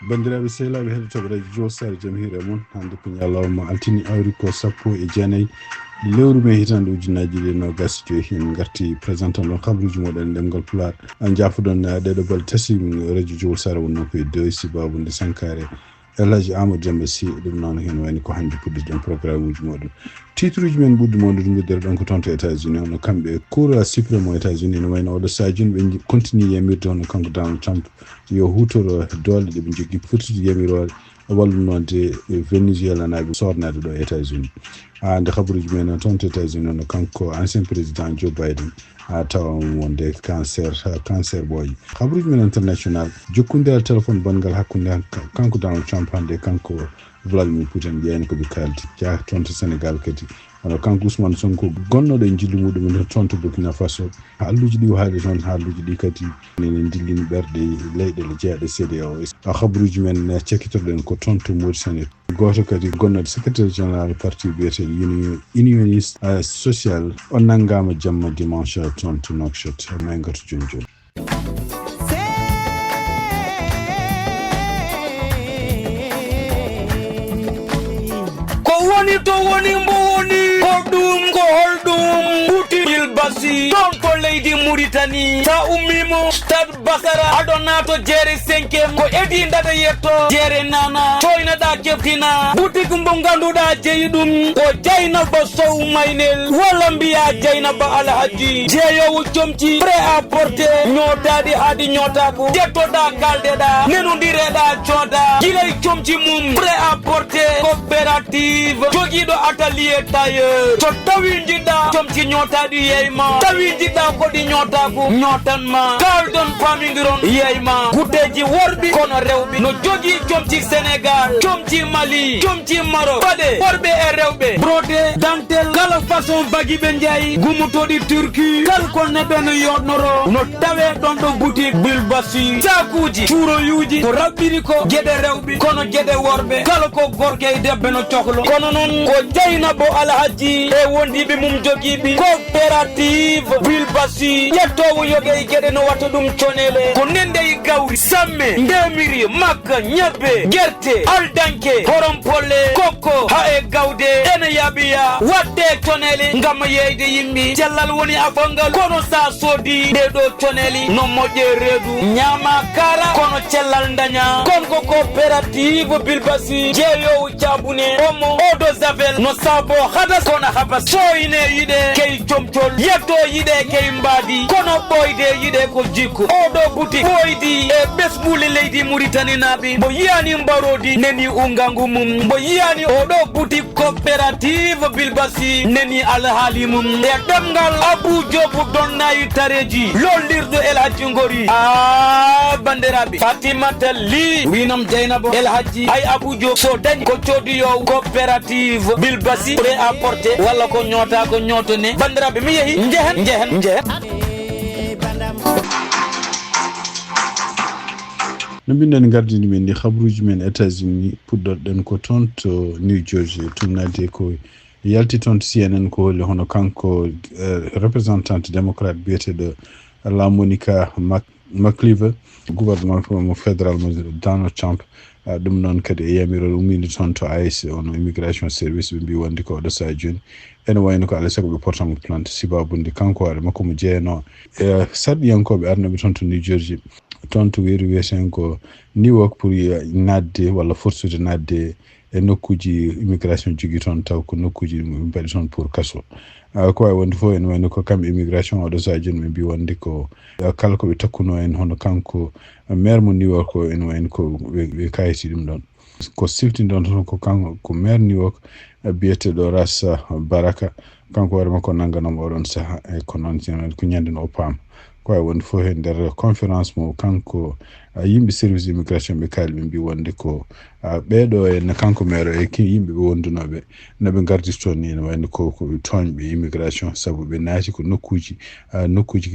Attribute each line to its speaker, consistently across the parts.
Speaker 1: bandiraɓe sehlaɓe heɗotoɓe radio josare jaam hiire moon hande ko ñalawma altini awri ko 14 lewru me hitande ujunaji ɗe no gasi joyi hin garti présentant ɗon kabaruji moɗon ndemgal Pulaar jaafoɗon ɗeɗo balɗe tati radio josare wonno koye doy Sibabunde Sankare Elhaji Amadou Demba Sy ɗum noon hen wayni ko hande puɗɗiɗon programme uji moɗon titre uji men ɓuddu moɗon guddere ɗon ko toon to États-Unis ono kamɓe cour suprême o États-Unis no wayno oɗo sajuni ɓe continue yamirde hono kanko Donald Trump yo hutoro dole ɗeɓe jogui fottude yamirode wallunode Venezuela naɓe sornade ɗo États-Unis nde kabaruji men toon to États-Unis ono kanko ancien président Joe Biden tawa wonde cancer boy kabaruji men international jokkundira téléphone bongal hakkunde kanko Donald Trump hande kanko Vladimir Putin ƴeyani koɓe kaldi jaa toon to Sénégal kadi ono kanko Ousmane Sonko gonnoɗo e jillu muɗumen toon to Burkina Faso halluji ɗi haali toon halluji ɗi kadi nene dillini ɓerɗe leyɗele jeeyaɗe CEDEAO kabaruji men cekkitorɗen ko toon to Mauritanie goto kadi gonnoɗo secrétaire général parti biyete unioniste social o nanngama jamma dimanche toon to Nouakchott maygato joni joni
Speaker 2: woni to woni mbo woni ko ɗum ko holɗum ɓuti basi ɗon ko leydi Mauritanie sa ummimo stade Basara aɗo nato jeere 5e ko edi dada yetto jeere nana coynaɗa keftina boutique mbo ganduɗa jeeyi ɗum ko Dieynaba Sow Maynel walla mbiya Dieynaba Alhaji jeeyowo comci prêt à porter ñotaɗi haadi ñotako jettoɗa kaldeɗa nenodireɗa cooda guilay comci mum prêt à porter coopérative joguiɗo atelier tailleur so tawi jiɗɗa comci ñotaɗi yeyma tawi jiɗɗa koɗi ñotako ñotanma kaldon pamidiron yeyma guddeji worɓi kono rewɓe no jogui comci Sénégal comci Mali comci Maroc paɗe worɓe e rewɓe brodé dantel kala façon bagi ɓe jeeyi gumutoɗi Turquie kala ko neɓe no yodnoro no tawe ɗon ɗo boutique Bilbassi sakuji cuuroyuji ko raɓɓiri ko gueɗe rewɓe kono gueɗe worɓe kala ko gorke e debbe no cohlo kono noon ko Dieynaba Alhaji e wondiɓe mum joguiɓe coopérative Bilbassi yettowo yoge gueɗe no watta ɗum conele ko nende e gawri samme ndemiri makka ñebbe guerte aldanke horompolle kokko ha e gawde ene yaaɓiya wadde conele ngam yeyde yimɓe cellal woni afangal kono sa soodi ɗeɗo coneli no moƴƴe reedu ñama kara kono cellal daña kon ko coopérative Bilbassi jeeyowo cabune omo odo javel no sabo hadas kono habas soyne yiɗe key comcol yetto yiɗe key mbaadi kono ɓoyde yiɗe ko jikku oɗo boutique ɓoydi e ɓesɓuli leydi Mauritanie naaɓe mbo yiyani mbarodi neni ungangu mum mbo yiyani oɗo boutique coopérative Bilbassi neni alhaali mum e ɗemgal Abou Diop donnayi tareji lollirɗo Elhaji Ngori bandiraɓe Fatimata Ly winam Dieynaba Elhaji ay Abou Diop so dañi ko coodiyow coopérative Bilbassi prêt à porter walla ko ñoota ko ñootone bandiraɓe mi yeehi njehen
Speaker 1: no mbiɗen gardini men ndi habaruji men États-Unis puɗɗorɗen ko toon to New Jersey tumnade ko yalti toon to CNN ko holli hono kanko représentante démocrate biyeteɗo la Monica McCleaver gouvernement mo fédéral mo Donald Trump ɗum noon kadi e yamirol ummide toon to ICE ono immigration service ɓe mbi wonde ko oɗo saha joni ene wayno ko alay saago ɓe portamo plante Sibabunde kanko waɗa makko mo jeeyano e sarɗiyankoɓe arnoɓe toon to New Jersey toon to weeru wiyeten ko Newark pour nadde walla forsude nadde e nokkuji immigration jogui toon taw ko nokkuji mbaɗi toon pour kaso ko wawi wonde fof ene wayno ko kamɓe immigration oɗo saha joni ɓe mbi wonde ko kala koɓe takkuno en hono kanko maire mo Newark ko ene wayno ko ɓe kayiti ɗum ɗon ko siftini ɗon toon ko kanko ko maire Newark biyeteɗo Ras Baraka kanko waɗa makko nanganoma oɗon saaha e ko noon ko ñande no o paama ko wawi wonde fof e nder conférence mo kanko yimɓe service immigration ɓe kaali ɓe mbi wonde ko ɓeɗo ene kanko maire e yimɓe ɓe wondunoɓe noɓe gardirto ni ne wayno ko toñɓe immigration saabu ɓe naati ko nokkuji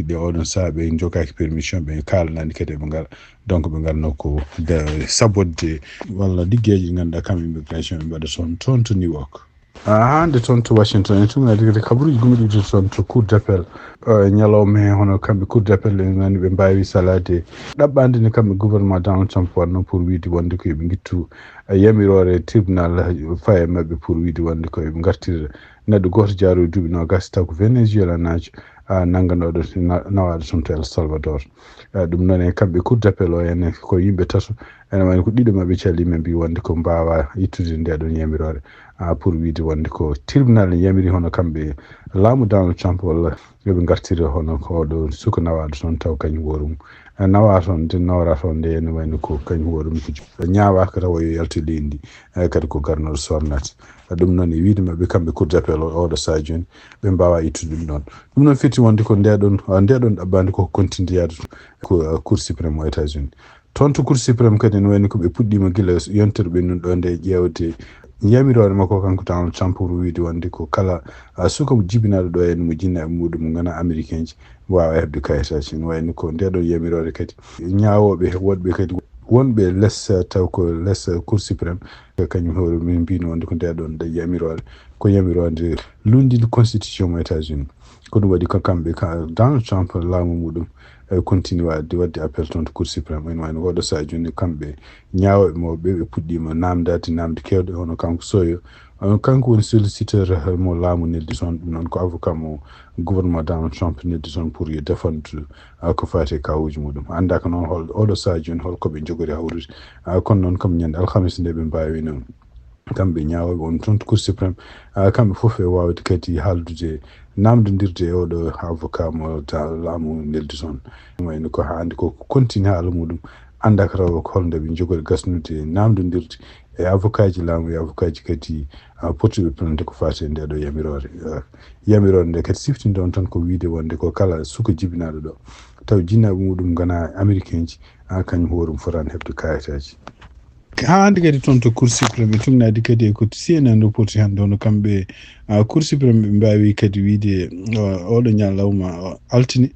Speaker 1: ɗe oɗon saaha ɓe jogaki permission ɓe kalanani kadi ɓe ngara donc ɓe garno ko sabbodde walla liggueji ɗi ganduɗa kamɓe immigration ɓe mbaɗa toon to Newark hande toon to Washington en tumnade kabaruji gummiɗi toon to cour d'appel ñalawma he hono kamɓe cour d'appel en nani ɓe mbawi salade ɗaɓɓande nde kamɓe gouvernement Donald Trump wanno pour wiide wonde ko yoɓe guittu yamirore tribunal faye mabɓe pour wiide wonde ko yoɓe gartira neɗɗo goto jaaroy duuɓi nogas taw ko Venezuela najo nangganoɗo nawaɗo toon to El Salvador ɗum noon e kamɓe cour d'appel o ene ko yimɓe tato ene wayno ko ɗiɗo mabɓe calima mbi wonde ko mbawa ittude ndeɗon yamirore pour wiide wonde ko tribunal ne yamiri hono kamɓe laamu Donald Trump walla yoɓe gartira hono ko ɗo suka nawaɗo toon taw kañum worum nawa toon nde nawra toon nde ene wayno ko kañum worum ko ñawaka tawa yo yalto leydi kadi ko garnoɗo sornata ɗum noon e wiide mabɓe kamɓe cour d'appel oɗo saha joni ɓe mbawa ittude ɗum ɗum noon firti wonde ko ndeɗon ɗaɓɓande koko continue yaade ko cour suprême o États-Unis toon to cour suprême kadi ne wayno ko ɓe puɗɗima guila yontere ɓennun ɗo nde ƴewde yamirore makko kanko Donald Trump pour wiide wonde ko kala suka mo jibinaɗo ɗo en mo jinnaɓe muɗum mo gona américain ji wawa hebde kayitaji ne wayno ko ndeɗon yamirore kadi ñawoɓe woɗɓe kadi wonɓe less taw ko less cour suprême kañum hoore min mbino wonde ko ndeɗon de yamirore ko yamirode lundi constitution mo États-Unis ko ɗum waɗi ko kamɓe Donald Trump laamu muɗum continue wadde appel toon to cour suprême en wayno oɗo saha joni kamɓe ñawoɓe mawɓe ɓe puɗɗima namde kewɗe hono kanko Soyo kanko woni solliciteur mo laamu neddi toon ɗum noon ko avocat mo gouvernement Donald Trump neddi toon pour yo défendre ko fate kawuji muɗum anda ko noon oɗo saha joni holkoɓe jogori hawrude kono noon comme ñande alhamis nde ɓe mbawino kamɓe ñawoɓe on toon to cour suprême kamɓe foof e wawde kadi haaldude namdodirde e oɗo avocat mo laamu neldi toon wayno ko hande ko continue haala muɗum anda ko rawa holde ɓe jogori gasnude namdodirde e avocat ji laamu e avocat ji kadi pottuɓe plante ko fate ndeɗo yamirore nde kadi siftinde on tan ko wiide wonde ko kala suka jibinaɗo ɗo taw jinnaɓe muɗum gona américain ji kañum horum fotani hebde kayitaji hande kadi toon to cour suprême tumnadi kadi ko CNN reporti hande hono kamɓe cour suprême ɓe mbawi kadi wiide oɗo ñalawma altini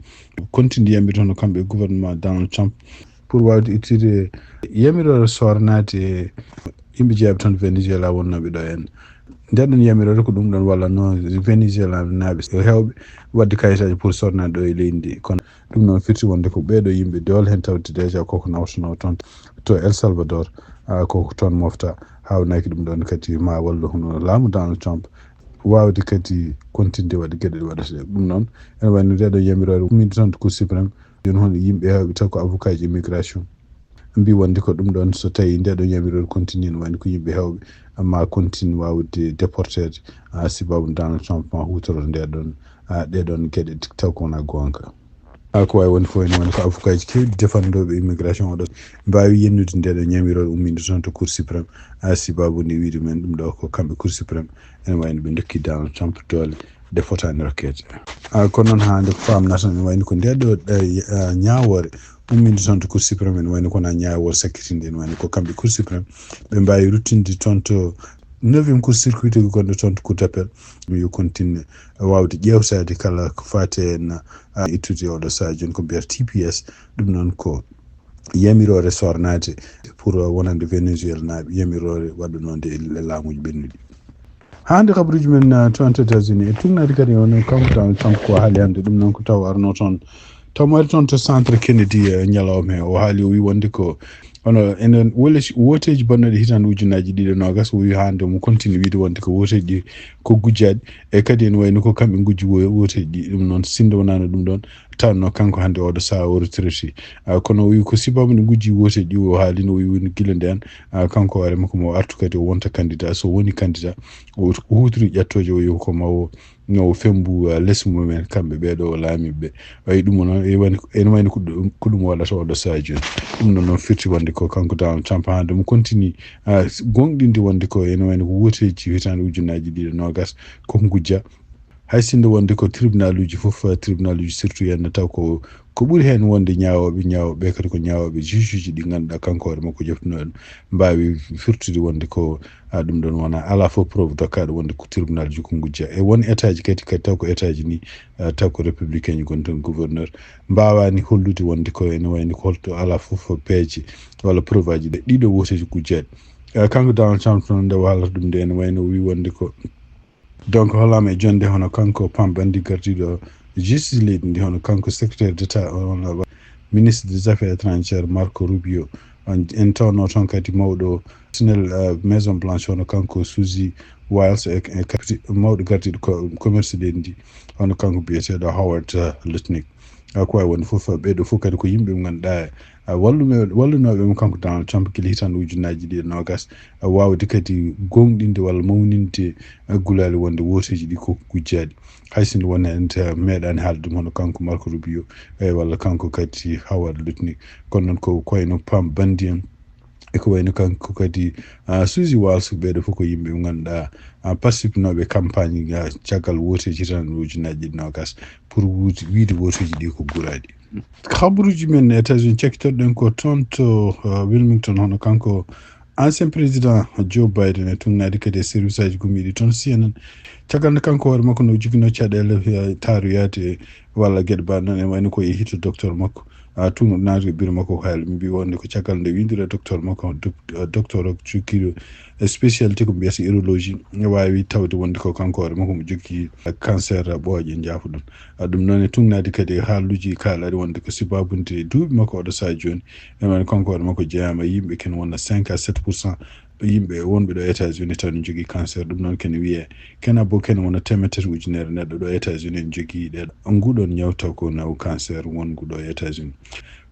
Speaker 1: continue yambita hono kamɓe gouvernement Donald Trump pour wawde ittude yamirore sornade e yimɓe jeeyaɓe toon Venezuela wonnoɓe ɗo en ndeɗon yamirore ko ɗum ɗon walla no Venezuela naaɓe hewɓe wadde kayitaji pour sornade ɗo e leydi ndi kono ɗum noon firti wonde ko ɓeɗo yimɓe dewle hen tawde déjà koko nawtano toon to El Salvador koko toon mofta hawnaki ɗum ɗon kadi ma walla hono laamu Donald Trump wawde kadi continue waɗde gueɗe ɗe waɗata ɗum noon ene wayno ndeɗo yamirore ummide toon to cour suprême joni hono yimɓe hewɓe taw ko avocat ji immigration mbi wonde ko ɗum ɗon so tawi ndeɗo yamirore continue ne wayno ko yimɓe hewɓe ma continue wawde déportede sibabu Donald Trump ma hutoro ɗeɗon gueɗe taw ko wona gonga ko wawi wonde fof ene woni ko avocat ji kewɗi défendoɓe immigration oɗo mbawi yennude ndeɗo yamirore ummide toon to cour suprême sibabu nde wiide men ɗum ɗo ko kamɓe cour suprême ene wayno ɓe dokki Donald Trump doole nde fotani rokkede kono noon hande ko famnata ne wayno ko ndeɗo ñawore ummide toon to cour suprême ene wayno kona ñawore sakkitinde ene wayno ko kamɓe cour suprême ɓe mbawi ruttinde toon to 9e cour circuit gonɗo toon to cour d'appel yo continue wawde ƴewtade kala ko fate en ittude oɗo saha joni ko mbiyata TPS ɗum noon ko yamirore sornade pour wonande Venezuela naaɓe yamirore waɗanode e laamuji ɓennuɗi hande kabaruji men toon to États-Unis e tumnade kadi on kanko Donald Trump ko haali hande ɗum noon ko taw arno toon taw mari toon to centre Kennedy ñalawma he o haali o wi wonde ko hono enen woteji bonnoɗe hitande ujunaji ɗiɗi nogas o wi hande mo continue wiide wonde ko woteji ɗi ko gujjaɗi e kadi ene wayno ko kamɓe gujji woteji ɗi ɗum noon sinde wonano ɗum ɗon tawno kanko hande oɗo saha o retraité kono o wi ko sibabu ne gujji woteji ɗi o haalino o wi woni guila nden kanko hoore makko mo artu kadi o wonta candidat so woni candidat o hutori ƴettoje o wi ko mawo no fembu less mumen kamɓe ɓeɗo laamiɓe wayi ɗum noon ene wayno ko ɗum waɗata oɗo saha joni ɗum noon firti wonde ko kanko Donald Trump hande mo continue gonɗinde wonde ko ene wayno ko woteji hitande ujunaji ɗiɗi nogas koko gujja hay sinde wonde ko tribunal uji fof tribunal uji surtout henna taw ko ɓuuri hen wonde ñawoɓe kadi ko ñawoɓe juge uji ɗi ganduɗa kanko hoore makko joftunoɗo mbawi firtude wonde ko ɗum ɗon wona ala fof preuve dokkaɗo wonde ko tribunal ji ko gujja e won état ji kadi taw ko état ji ni taw ko républicain ji gon toon gouverneur mbawani hollude wonde ko ene wayni ko holto ala fof peeje walla preuve aji ɗiɗo woteji gujjaɗe kanko Donald Trump noon nde waalata ɗum nde ene wayno wi wonde ko donc holama e jonde hono kanko pambandi gardiɗo justice leydi ndi hono kanko secrétaire d'état on ministre des affaires étrangères Marco Rubio en tawno toon kadi mawɗo personnel maison blanche hono kanko Suzy Wiles e mawɗo gardiɗo commerce leydi ndi hono kanko biyeteɗo Howard Lutnick ko wawi wonde fof ɓeɗo fof kadi ko yimɓe ɓe ganduɗa wallunoɓe mo kanko Donald Trump kili hitande ujunnaji ɗiɗi nogas wawde kadi gonɗinde walla mawninde gulali wonde woteji ɗi ko gujjaɗi haysinde wona ente meeɗani haalde ɗum hono kanko Marco Rubio walla kanko kadi Howard Lutnick kono noon ko koyno pam bandi en eko wayno kanko kadi Suzy Wiles ɓeɗo fof ko yimɓe ɓe ganduɗa participinoɓe campagne caggal woteji hitande ujunnaji ɗiɗi nogas pour wiide woteji ɗi ko guuraɗi habaruji men États-Unis cekkitorɗen ko toon to Wilmington hono kanko ancien président Joe Biden e tunnadi kadi e service aji gumiɗi toon CNN caggal nde kanko hoore makko no jogino caɗele taroyade walla gueɗe mbaɗe noon en wayno ko yehito docteur makko tun naati biro makko ko haali mbi wonde ko caggal nde windira docteur makko docteur o jokkiɗo spécialité ko mbiyata urologie wawi tawde wonde ko kanko hoore makko mo jogui cancer ɓooƴe jaafa ɗum ɗum noon e tunnadi kadi haaluji kaalari wonde ko sibabunde duuɓi makko oɗo saha joni ewani kanko hoore makko jeeyama yimɓe ken wonna 5 à 7% yimɓe wonɓe ɗo États-Unis taw ne jogui cancer ɗum noon kene wiye kena bo kene wona temettati ujunere neɗɗo ɗo États-Unis en jogui ɗeɗo nguɗon ñawtaw ko naw cancer wongu ɗo États-Unis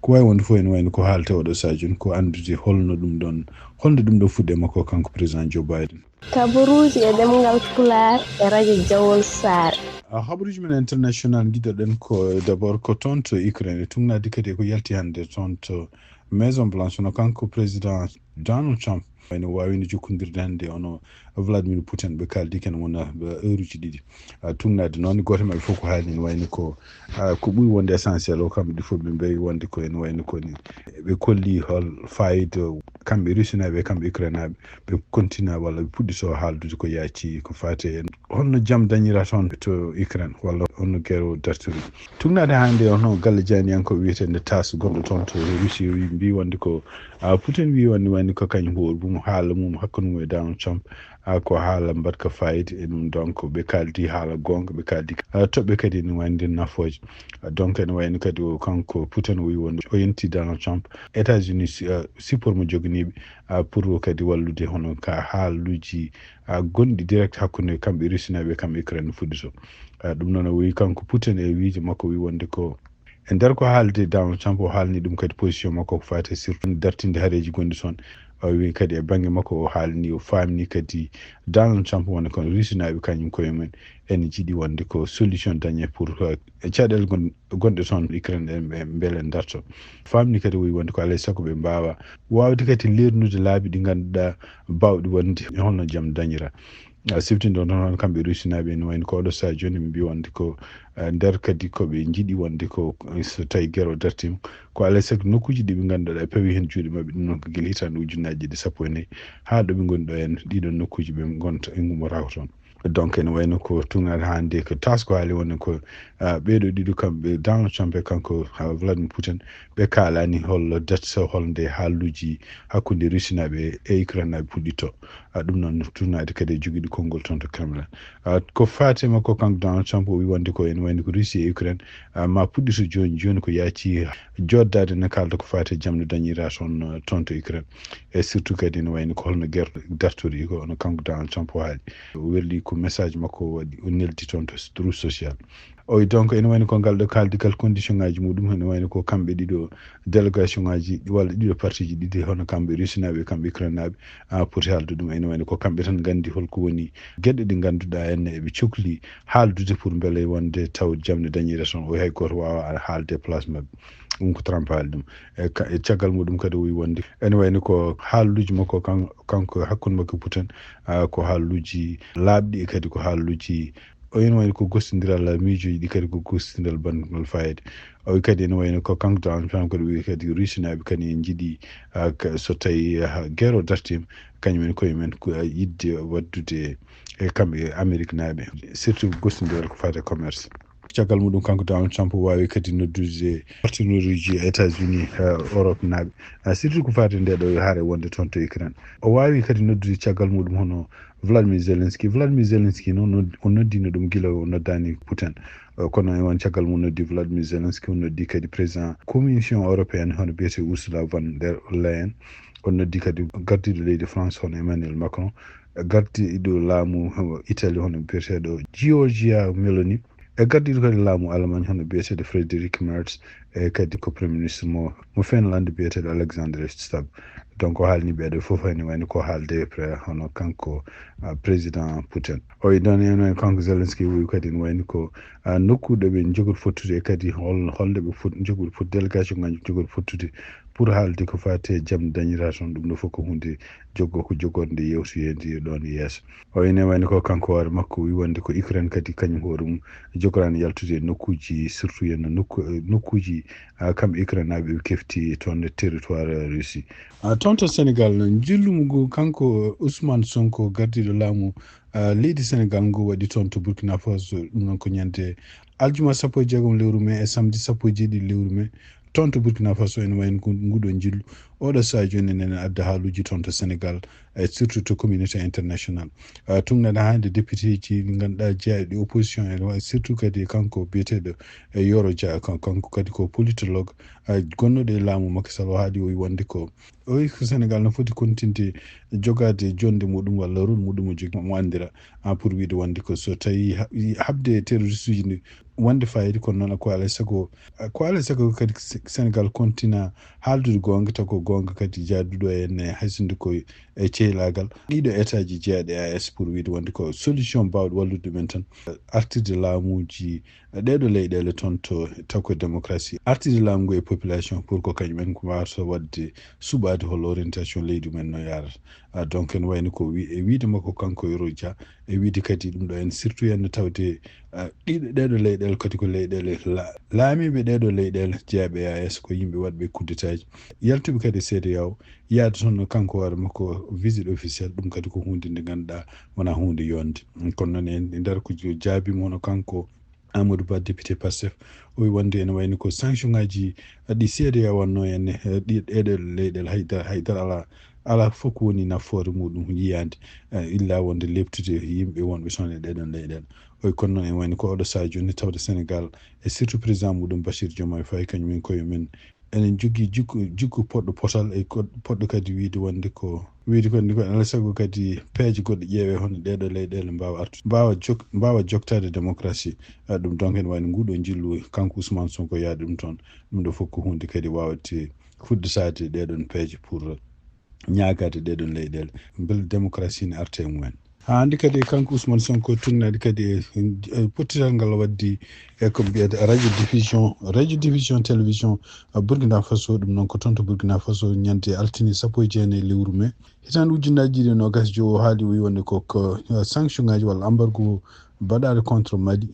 Speaker 1: ko wawi wonde fof ene wayno ko haalte oɗo saha joni ko andude holno ɗum ɗon holde ɗum ɗo fuɗɗe makko kanko président Joe Biden
Speaker 3: kabaruji e ɗemgal Pulaar e radio Jawol Sare
Speaker 1: habaruji men international guiɗoɗen ko d' abord ko toon to Ukraine e tunnadi kadi ko yalti hannde toon to Maison Blanche no kanko président Donald Trump wayno wawino jokkodirde hannde ono Vladimir Putin ɓe kaldi ken wona heure uji ɗiɗi tunnade noon goto maɓɓe fof ko haali ne wayno ko ɓuuri wonde essentiel o kamɓe ɗi fof ɓe mbawi wonde ko ene wayno koni ɓe kolli hol fayida kamɓe russinaɓe kamɓe ukrainaɓe ɓe continue walla ɓe puɗɗito haaldude ko yaaci ko fate en holno jaam dañira toon to Ukraine walla holno guerre dartiri tunnade hannde hono galle janiyankoɓe wiyetede tas gonɗo toon to Russie mbi wonde ko Putin wi wonde wayno ko kañum hoore mum haala mum hakkude mum e Donald Trump ko haala mbaɗka fayida e ɗum donc ɓe kaldi haala gonga ɓe kaldi toɓɓe kadi ne wayno nafoje donc ene wayno kadi o kanko Putin o wi wonde o yenti Donald Trump États-Unis support mo jogoniɓe pour kadi wallude hono ka haaluji gonɗi direct hakkude kamɓe russinaɓe kamɓe Ukraine fuɗɗito ɗum noon o wi kanko Putin e wiide makko wi wonde ko e nder ko haalde Donald Trump o haalni ɗum kadi position makko ko fate surtout dartinde haareji gonɗi toon o wi kadi e banggue makko o haalni o famni kadi Donald Trump wonde kono russinaɓe kañum koye mumen ene jiiɗi wonde ko solution dañe pour caɗele gonɗe toon Ukraine ɓe beele darto famni kadi o wi wonde ko alay saago ɓe mbawa wawde kadi lernude laabi ɗi ganduɗa bawɗi wonde holno jaam dañira siftinde on noon kamɓe russinaɓe ene wayno ko oɗo saha joni ɓe mbi wonde ko nder kadi koɓe jiiɗi wonde ko so tawi guerre o dartima ko alay saago nokkuji ɗi ɓe ganduɗa pawi hen juuɗe mabɓe ɗum noon ko guila hitande ujunnaji ɗi sappo e nayyi ha ɗo ɓe goni ɗo en ɗiɗon nokkuji ɓe gonta e gummotako toon donc ene wayno ko tunnade hande ko tas ko haali wonde ko ɓeɗo ɗiɗo kamɓe Donald Trump e kanko Vladimir Putin ɓe kalani hollo datto holde haaluji hakkude russinaɓe e Ukraine naɓe puɗɗito ɗum noon tunnade kadi e joguiɗo konngol toon to Kremlin ko fatema ko kanko Donald Trump o wi wonde ko ene wayno ko Russie e Ukraine ma puɗɗito joni ko yaaci joddade ne kalda ko fate jamde dañira toon to Ukraine e surtout kadi ne wayno ko holno guerre dartori ko no kanko Donald Trump o haali o welli ko message makko waɗi o neldi toon to trou social o donc ene wayno ko ngal ɗo kaldigal condition ngaji muɗum ene wayno ko kamɓe ɗiɗo délégation ngaji walla ɗiɗo parti ji ɗiɗi hono kamɓe russinaɓe kamɓe Ukraine naɓe poti haalde ɗum ene wayno ko kamɓe tan gandi holko woni gueɗe ɗe ganduɗa enne eɓe cohli haaldude pour beele wonde taw jamde dañira toon o hay goto wawa haalde place mabɓe ɗum ko Trump haali ɗum e caggal muɗum kadi o wi wonde ene wayno ko haaluji makko kanko hakkude makko Putin ko haaluji laaɓɗi e kadi ko haaluji o ene wayno ko gostodiral miijoji ɗi kadi ko gostodiral bandugol fayida o wi kadi ene wayno ko kanko Donald Trump kadi wi kadi russinaɓe kadi en jiiɗi so tawi guerre o dartima kañumen koye men ko yidde waddude e kamɓe Amérique naɓe surtout gostodiral ko fate commerce caggal muɗum kanko Donald Trump wawi kadi noddude partenaire États-Unis Europe naaɓe surtout ko fati nde ɗo haare wonde toon to Ukraine o wawi kadi noddude caggal muɗum hono Vladimir Zelensky noon o noddino ɗum gila o noddani Putin kono e won caggal mum noddi Vladimir Zelensky o noddi kadi président commission européenne hono biyete Ursula von der Leyen o noddi kadi gardiɗo leydi France hono Emmanuel Macron gardiɗo laamu Italie hono biyeteɗo Giorgia Meloni e gardiɗo kadi laamu Allemagne hono biyeteɗo Friedrich Merz e kadi ko premier ministre mo Finlande biyeteɗo Alexander Stubb donc o haalni ɓeɗo fof hani wayno ko haalde hono kanko président Putin o ɗon en kanko Zelensky wi kadi ne wayno ko nokkuɗo ɓe jogoto fottude e kadi holde ɓe jogoto fot délégation ngaji jogoto fottude pour haalde ko fate jaam dañira toon ɗum ɗo fof ko hunde jogorde yewtoyede ɗon yeeso o ene wayno ko kanko hoore makko wi wonde ko Ukraine kadi kañum hoore mum jogorani yaltude nokkuji surtout yenno nokkuji kamɓe Ukraine naɓe ɓe kefti toon e territoire Russie toon to Sénégal jillumu kanko Ousmane Sonko gardiɗo laamu leydi Sénégal ngo waɗi toon to Burkina Faso ɗum noon ko ñande aljuma 16 lewru mai e samedi 17 lewru mai toon to Burkina Faso ene wayno nguɗo jillu oɗo saha joni enen adda haaluji toon to Sénégal e surtout to communauté international tumneɗa hande député ji ɗi ganduɗa jeeyaɗi opposition en surtout kadi kanko biyeteɗo Yoro Dia kanko kadi ko politologue gonnoɗo e laamu Macky Sall o haali o wi wonde ko o wi ko Sénégal no foti continde jogade jonde muɗum walla rôle muɗum o jogi mo andira pour wiide wonde ko so tawi habde terroriste uji ndi wonde fayida kono noon ko alay sago kadi Sénégal continue haaldude gonga taw ko gonga kadi jaaduɗo en haysinde ko e cehlagal ɗiɗo état ji jeeyaɗe AS pour wiide wonde ko solution bawɗo wallude men tan artirde laamuji ɗeɗo leyɗele toon to taw ko démocratie artirde laamu ngu e population pour ko kañumen ko wawata wadde suɓade hol orientation leydi men no yarata donc en wayno ko wiide makko kanko Yoro Dia e wiide kadi ɗum ɗo en surtout en tawde ɗeɗo leyɗele kadi ko leyɗele laamiɓe ɗeɗo leyɗele jeeyaɓe AS ko yimɓe waɗɓe coup d'état ji yaltuɓe kadi CEDEAO yaade toon kanko hoore makko visite officiel ɗum kadi ko hunde nde ganduɗa wona hunde yonde kono noon en nder ko jaabima hono kanko Amadou Ba député Pastef o wi wonde ene wayno ko sanction ngaji ɗi CEDEAO wanno en ɗeɗo leyɗele haydara ala fof ko woni nafoore muɗum yiyande illa wonde lebtude yimɓe wonɓe toon e ɗeɗon leyɗele oy kono noon en wayno ko oɗo saha joni tawde Sénégal e surtout président muɗum Bassirou Diomaye Faye kañumen koye men enen jogui jikku poɗɗo potal e poɗɗo kadi wiide wonde ko alay saago kadi peeje goɗɗo ƴeewe hono ɗeɗo leyɗele mbawa artude mbawa joktade démocratie ɗum donc en wayno nguɗo jillu kanko Ousmane Sonko yaade ɗum toon ɗum ɗo fof ko hunde kadi wawate fuddetade ɗeɗon peeje pour ñaagade ɗeɗon leyɗele beele démocratie ne arte e mumen hande kadi kanko Ousmane Sonko turnade kadi e pottital ngal waddi e ko mbiyete radio diffusion télévision Burkina Faso ɗum noon ko toon to Burkina Faso ñande altini 19 lewru mai hitande ujunnaji ɗiɗi nogas jo haali o wi wonde ko sanction ngaji walla embargo mbaɗaɗo contre Mali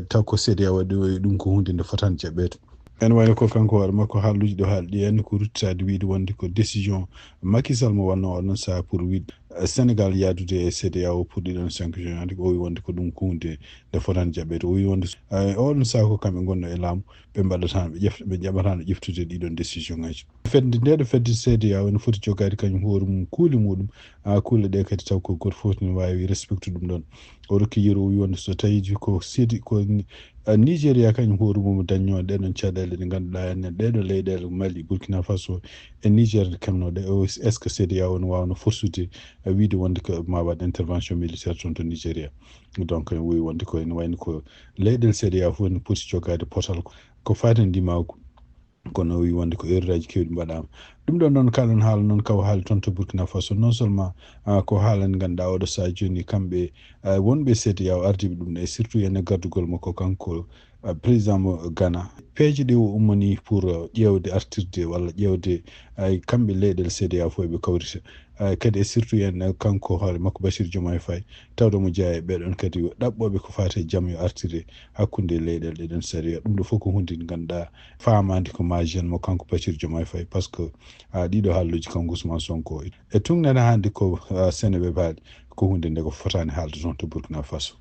Speaker 1: taw ko CEDEAO waɗi ɗum ko hunde nde fotani jaɓɓede en wayno ko kanko hoore makko haaluji ɗo haalɗi en ko ruttade wiide wonde ko décision Macky Sall mo wanno oɗon saha pour wiide Sénégal yaadude e CEDEAO pour ɗiɗon sanction andi o wi wonde ko ɗum ko hunde nde fotani jaɓɓede o wi wonde oɗon saha ko kamɓe gonno e laamu ɓe mbaɗatano ɓe jaɓatano ƴeftude ɗiɗon décision ngaji fedde ndeɗo fedde CEDEAO ne foti jogade kañum hoore mum kuule muɗum kuule ɗe kadi taw ko goto fof ne wawi respecte ɗum ɗon o rokki yeru o wi wonde so tawi ko Nigéria kañum hoore mum dañño ɗeɗon caɗele ɗe ganduɗa enne ɗeɗo leyɗele Mali Burkina Faso e Niger kemnoɗe est ce que CEDEAO ne wawno forsude wiide wonde ko ma waɗ intervention militaire toon to Nigéria donc wi wonde ko ene wayno ko leyɗele CEDEAO fof ne poti jogade potal ko faten ndimawko kono wi wonde ko erreur aji kewɗi mbaɗama ɗum ɗon noon kalon haala noon kaw haali toon to Burkina Faso non seulement ko haalani ganduɗa oɗo saha joni kamɓe wonɓe CEDEAO ardiɓe ɗum ɗe surtout ene gardugol makko kanko président mo Ghana peeje ɗe o ummani pour ƴewde artirde walla ƴewde kamɓe leyɗele CEDEAO fof ɓe kawrita kadi e surtout en kanko hoore makko Bassirou Diomaye Faye tawde mo jeeya e ɓeɗon kadi ɗaɓɓoɓe ko fate jaam yo artire hakkude leyɗele ɗeɗen séria ɗum ɗo fof ko hunde nde ganduɗa famade ko ma jeune mo kanko Bassirou Diomaye Faye par ce que ɗiɗo haalluji kanko Ousmane Sonko e tugnede hande ko Sénégal baali ko hunde nde ko fotani haalde toon to Burkina Faso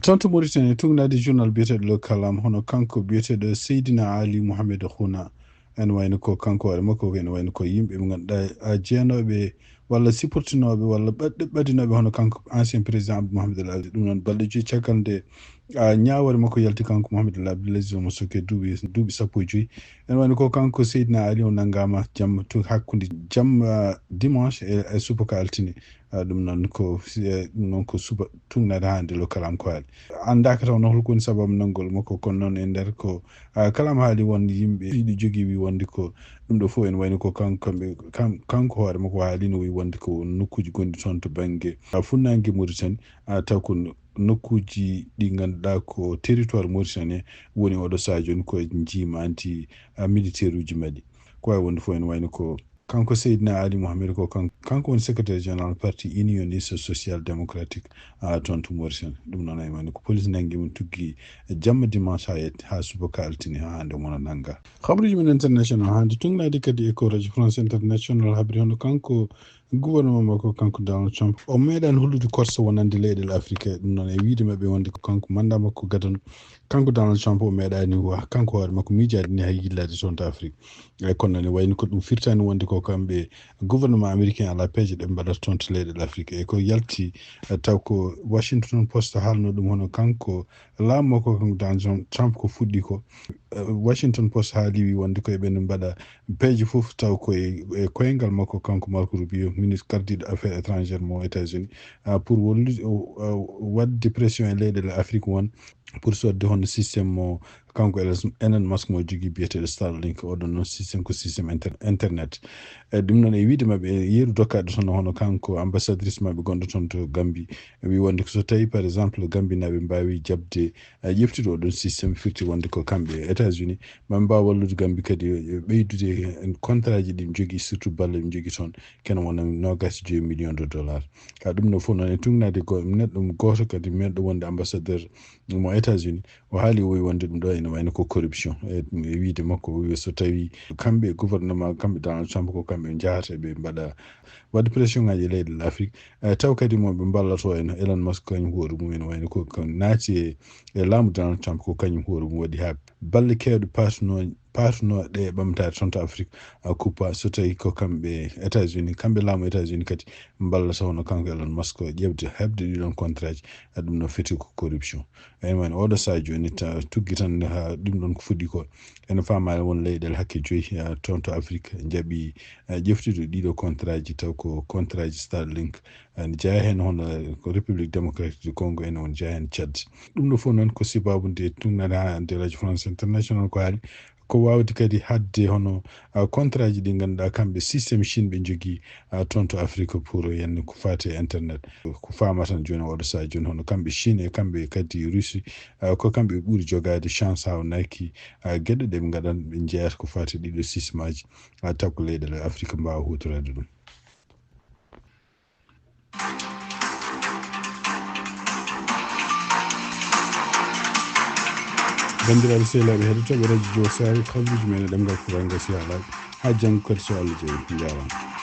Speaker 1: tonto Mauritania tungnadi journal biyeteɗo lo kalam hono kanko biyeteɗo Seydina Ali Mohamed Houna en wayno ko kanko waɗa makko ene wayno ko yimɓe ɓe ganduɗa jeenoɓe walla sipportinoɓe walla ɓaddinoɓe hono kanko ancien président Abdou Mohamed El Abdi ɗum noon balɗe joyi caggal nde ñawore makko yalti kanko Mohamed El Abdelaziz omo soke duuɓi sappo e joyyi en wayno ko kanko Seydina Ali o nanggama jamma to hakkude jamma dimanche e subaka altine ɗum noon ko suba tungnade hande lo kalam ko haali andaka taw no holkoni sababu nanngol makko kono noon e nder ko kalam haali won yimɓe ɗiɗi jogui wi wonde ko ɗum ɗo fof en wayno ko kanko hoore makko haali no wi wonde ko nokkuji gonɗi toon to banggue funnangue Mauritanie taw ko nokkuji ɗi ganduɗa ko territoire Mauritanie woni oɗo saha joni ko jiima anti militaire uji maɗi ko wawi wonde fof en wayno ko kanko Seydina Ali Mohamed ko kanko woni secrétaire général parti unioniste social démocratique toon to Mauritanie ɗum noon ay wayno ko police nanggui mum tuggi jamma dimanche ha subaka altine ha hande mona nangga habaruji men international hande tungnadi kadi ko radio france international habri hono kanko gouvernement makko kanko Donald Trump o meeɗani hollude korsa wonande leyɗele Afrique ɗum noon e wiide mabɓe wonde ko kanko manda makko gadano kanko Donald Trump o meeɗani kanko hoore makko miijade ni hay yillade toon to Afrique eyyi kono noon wayno ko ɗum firtani wonde ko kamɓe gouvernement américain ala peeje ɗe mbaɗata toon to leyɗele Afrique e ko yalti taw ko Washington Post haalno ɗum hono kanko laamu makko kanko Donald Trump ko fuɗɗi ko Washington Post haali wi wonde koye ɓen mbaɗa peeje fof taw koye koyngal makko kanko Marco Rubio ministre gardiɗo affaires étrangére mo États-Unis pour wallude wadde pression e leyɗele Afrique won pour sodde hono systéme mo kanko Elon Musk mo jogui biyeteɗo Starlink oɗon noon systéme ko systéme internet ɗum noon e wiide mabɓe yeeru dokkaɗo toon hono kanko ambassadrice mabɓe gonɗo toon to Gambie wi wonde ko so tawi par exemple Gambie naɓe mbawi jabde ƴeftude oɗon systéme firti wonde ko kamɓe États-Unis maɓe mbawa wallude Gambie kadi ɓeydude contrat ji ɗi jogui surtout balle ɓe jogui toon kene wona 25 millions de dollars ɗum no fof noon e tungnade neɗɗo goto kadi meɗɗo wonde ambassadeur mo États-Unis o haali o wi wonde ɗum ɗo ene wayno ko corruption e wiide makko o wi so tawi kamɓe gouvernement kamɓe Donald Trump ko kamɓe jahata ɓe mbaɗa wadde pression ngaji leyɗele Afrique taw kadi moɓe ballato en Elon Musk kañum hoore mum ene wayno ko naati e laamu Donald Trump ko kañum hoore mum waɗi ha balle kewɗe patno ɗe ɓamtade toon to Afrique kuppa so tawi ko kamɓe États-Unis kamɓe laamu États-Unis kadi ballata hono kanko Elon Musk ƴewde hebde ɗiɗon contrat ji ɗum no feti ko corruption ene wayno oɗo saha joni tuggi tan ha ɗum ɗon ko fuɗɗi ko ene famani won leyɗele hakke joyyi toon to Afrique jaaɓi ƴeftude ɗiɗo contrat ji taw ko contrat ji Starlink ne jeeya hen hono ko République démocratique du Congo ene won jeeya hen Tchad ɗum ɗo fof noon ko sibabude tugnade ha nde radio France international ko haali ko wawde kadi hadde hono contrat ji ɗi ganduɗa kamɓe systéme Chine ɓe jogui toon to Afrique pour yenna ko fate internet ko fama tan joni oɗo saha joni hono kamɓe Chine e kamɓe kadi Russie ko kamɓe ɓuuri jogade chance hawnaki gueɗe ɗe ɓe gaɗan ɓe jeeyata ko fate ɗiɗo systéme aji taw ko leyɗele Afrique mbawa hutorade ɗum bandiraɓe sehlaɓe heɗotoɓe radio Diaw Sary habaruji men e ɗemgal Pulaar gasi ha laaɓi ha janggo kadi so Allah jaɓi jarama